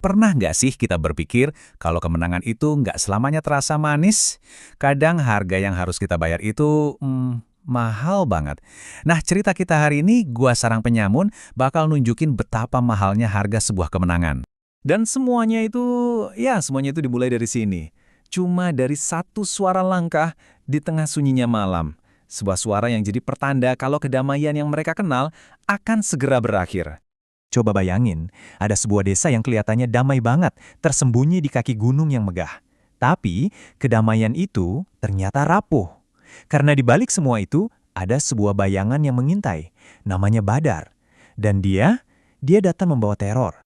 Pernah nggak sih kita berpikir kalau kemenangan itu nggak selamanya terasa manis? Kadang harga yang harus kita bayar itu mahal banget. Nah, cerita kita hari ini, Gua Sarang Penyamun bakal nunjukin betapa mahalnya harga sebuah kemenangan. Dan semuanya itu dimulai dari sini. Cuma dari satu suara langkah di tengah sunyinya malam. Sebuah suara yang jadi pertanda kalau kedamaian yang mereka kenal akan segera berakhir. Coba bayangin, ada sebuah desa yang kelihatannya damai banget, tersembunyi di kaki gunung yang megah. Tapi, kedamaian itu ternyata rapuh. Karena di balik semua itu, ada sebuah bayangan yang mengintai. Namanya Badar. Dan dia datang membawa teror.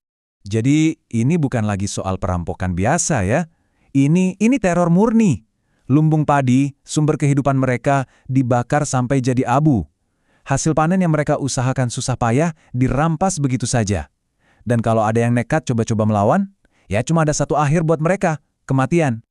Jadi, ini bukan lagi soal perampokan biasa ya. Ini teror murni. Lumbung padi, sumber kehidupan mereka, dibakar sampai jadi abu. Hasil panen yang mereka usahakan susah payah dirampas begitu saja. Dan kalau ada yang nekat coba-coba melawan, ya cuma ada satu akhir buat mereka, kematian.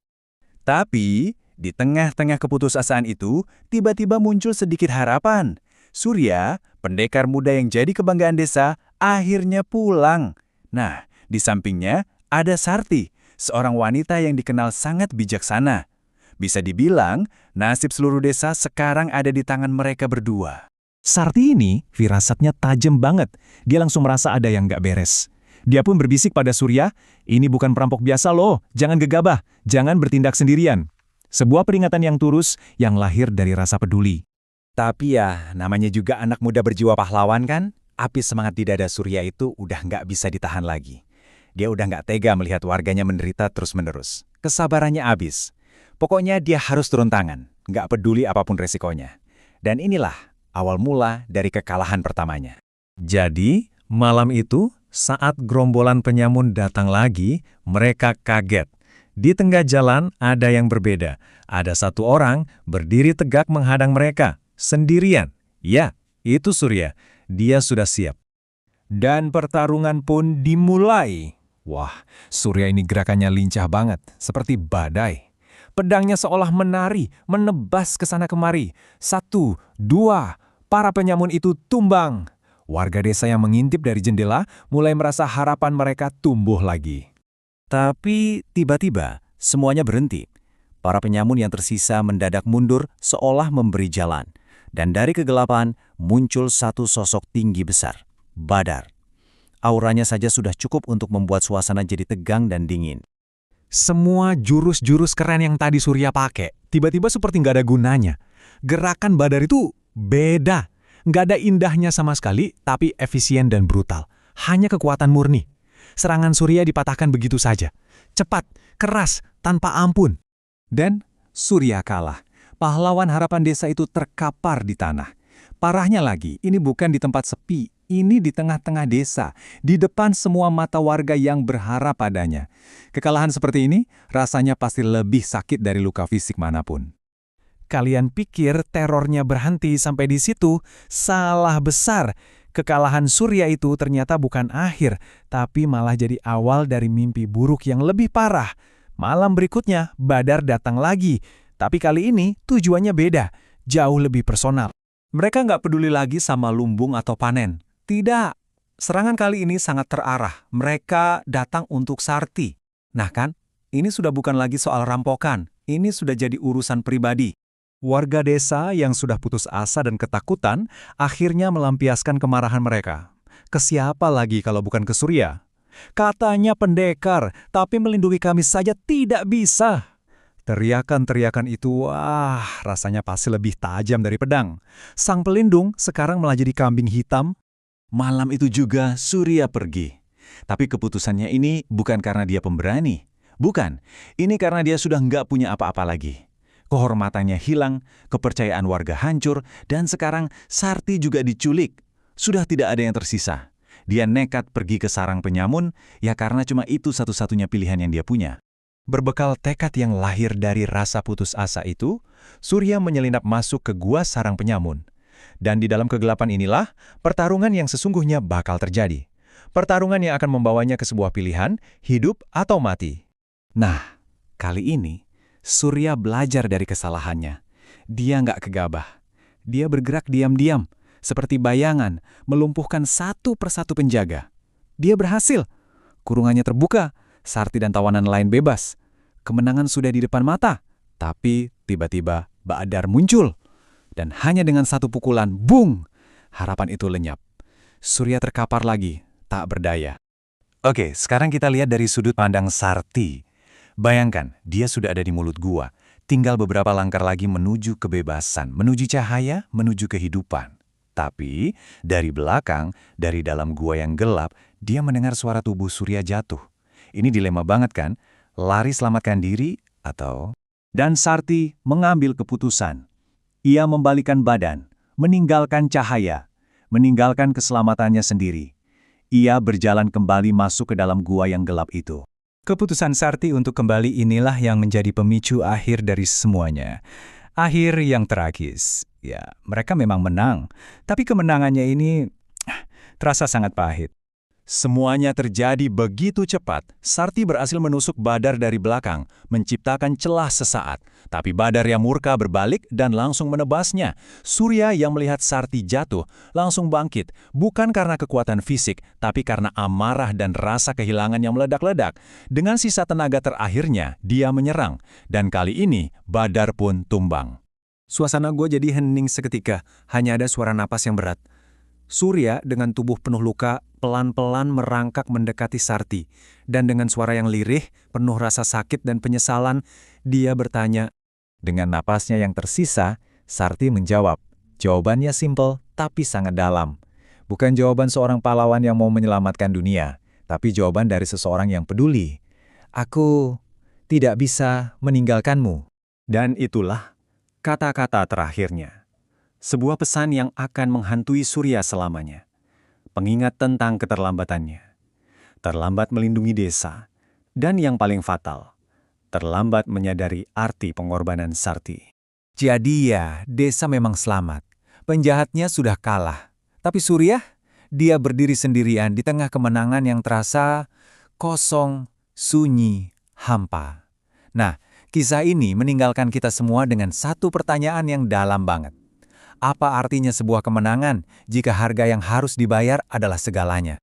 Tapi, di tengah-tengah keputusasaan itu, tiba-tiba muncul sedikit harapan. Surya, pendekar muda yang jadi kebanggaan desa, akhirnya pulang. Nah, di sampingnya ada Sarti, seorang wanita yang dikenal sangat bijaksana. Bisa dibilang, nasib seluruh desa sekarang ada di tangan mereka berdua. Sarti ini firasatnya tajam banget. Dia langsung merasa ada yang nggak beres. Dia pun berbisik pada Surya, ini bukan perampok biasa loh, jangan gegabah, jangan bertindak sendirian. Sebuah peringatan yang tulus yang lahir dari rasa peduli. Tapi ya, namanya juga anak muda berjiwa pahlawan kan? Api semangat di dada Surya itu udah nggak bisa ditahan lagi. Dia udah nggak tega melihat warganya menderita terus-menerus. Kesabarannya habis. Pokoknya dia harus turun tangan, nggak peduli apapun resikonya. Dan inilah awal mula dari kekalahan pertamanya. Jadi, malam itu, saat gerombolan penyamun datang lagi, mereka kaget. Di tengah jalan ada yang berbeda. Ada satu orang berdiri tegak menghadang mereka, sendirian. Ya, itu Surya. Dia sudah siap. Dan pertarungan pun dimulai. Wah, Surya ini gerakannya lincah banget, seperti badai. Pedangnya seolah menari, menebas ke sana kemari. 1, 2, para penyamun itu tumbang. Warga desa yang mengintip dari jendela mulai merasa harapan mereka tumbuh lagi. Tapi tiba-tiba semuanya berhenti. Para penyamun yang tersisa mendadak mundur seolah memberi jalan. Dan dari kegelapan muncul satu sosok tinggi besar, Badar. Auranya saja sudah cukup untuk membuat suasana jadi tegang dan dingin. Semua jurus-jurus keren yang tadi Surya pakai, tiba-tiba seperti nggak ada gunanya. Gerakan Badar itu beda. Nggak ada indahnya sama sekali, tapi efisien dan brutal. Hanya kekuatan murni. Serangan Surya dipatahkan begitu saja. Cepat, keras, tanpa ampun. Dan Surya kalah. Pahlawan harapan desa itu terkapar di tanah. Parahnya lagi, ini bukan di tempat sepi. Ini di tengah-tengah desa, di depan semua mata warga yang berharap padanya. Kekalahan seperti ini rasanya pasti lebih sakit dari luka fisik manapun. Kalian pikir terornya berhenti sampai di situ? Salah besar. Kekalahan Surya itu ternyata bukan akhir, tapi malah jadi awal dari mimpi buruk yang lebih parah. Malam berikutnya, Badar datang lagi. Tapi kali ini tujuannya beda, jauh lebih personal. Mereka nggak peduli lagi sama lumbung atau panen. Tidak, serangan kali ini sangat terarah. Mereka datang untuk Sarti. Nah kan, ini sudah bukan lagi soal rampokan. Ini sudah jadi urusan pribadi. Warga desa yang sudah putus asa dan ketakutan akhirnya melampiaskan kemarahan mereka. Ke siapa lagi kalau bukan ke Surya? Katanya pendekar, tapi melindungi kami saja tidak bisa. Teriakan-teriakan itu, rasanya pasti lebih tajam dari pedang. Sang pelindung sekarang malah jadi kambing hitam. Malam itu juga Surya pergi. Tapi keputusannya ini bukan karena dia pemberani. Bukan, ini karena dia sudah nggak punya apa-apa lagi. Kehormatannya hilang, kepercayaan warga hancur, dan sekarang Sarti juga diculik. Sudah tidak ada yang tersisa. Dia nekat pergi ke sarang penyamun, ya karena cuma itu satu-satunya pilihan yang dia punya. Berbekal tekad yang lahir dari rasa putus asa itu, Surya menyelinap masuk ke gua sarang penyamun. Dan di dalam kegelapan inilah, pertarungan yang sesungguhnya bakal terjadi. Pertarungan yang akan membawanya ke sebuah pilihan, hidup atau mati. Nah, kali ini, Surya belajar dari kesalahannya. Dia nggak gegabah. Dia bergerak diam-diam, seperti bayangan, melumpuhkan satu persatu penjaga. Dia berhasil. Kurungannya terbuka, Sarti dan tawanan lain bebas. Kemenangan sudah di depan mata. Tapi tiba-tiba Ba'adar muncul. Dan hanya dengan satu pukulan, bung! Harapan itu lenyap. Surya terkapar lagi, tak berdaya. Oke, sekarang kita lihat dari sudut pandang Sarti. Bayangkan, dia sudah ada di mulut gua. Tinggal beberapa langkah lagi menuju kebebasan, menuju cahaya, menuju kehidupan. Tapi, dari belakang, dari dalam gua yang gelap, dia mendengar suara tubuh Surya jatuh. Ini dilema banget kan? Lari selamatkan diri, atau... Dan Sarti mengambil keputusan. Ia membalikan badan, meninggalkan cahaya, meninggalkan keselamatannya sendiri. Ia berjalan kembali masuk ke dalam gua yang gelap itu. Keputusan Sarti untuk kembali inilah yang menjadi pemicu akhir dari semuanya. Akhir yang tragis. Ya, mereka memang menang, tapi kemenangannya ini terasa sangat pahit. Semuanya terjadi begitu cepat. Sarti berhasil menusuk Badar dari belakang, menciptakan celah sesaat. Tapi Badar yang murka berbalik dan langsung menebasnya. Surya yang melihat Sarti jatuh, langsung bangkit. Bukan karena kekuatan fisik, tapi karena amarah dan rasa kehilangan yang meledak-ledak. Dengan sisa tenaga terakhirnya, dia menyerang. Dan kali ini, Badar pun tumbang. Suasana gue jadi hening seketika, hanya ada suara napas yang berat. Surya dengan tubuh penuh luka pelan-pelan merangkak mendekati Sarti. Dan dengan suara yang lirih, penuh rasa sakit dan penyesalan, dia bertanya. Dengan napasnya yang tersisa, Sarti menjawab. Jawabannya simpel, tapi sangat dalam. Bukan jawaban seorang pahlawan yang mau menyelamatkan dunia, tapi jawaban dari seseorang yang peduli. Aku tidak bisa meninggalkanmu. Dan itulah kata-kata terakhirnya. Sebuah pesan yang akan menghantui Surya selamanya. Pengingat tentang keterlambatannya. Terlambat melindungi desa. Dan yang paling fatal, terlambat menyadari arti pengorbanan Sarti. Jadi ya, desa memang selamat. Penjahatnya sudah kalah. Tapi Surya, dia berdiri sendirian di tengah kemenangan yang terasa kosong, sunyi, hampa. Nah, kisah ini meninggalkan kita semua dengan satu pertanyaan yang dalam banget. Apa artinya sebuah kemenangan jika harga yang harus dibayar adalah segalanya?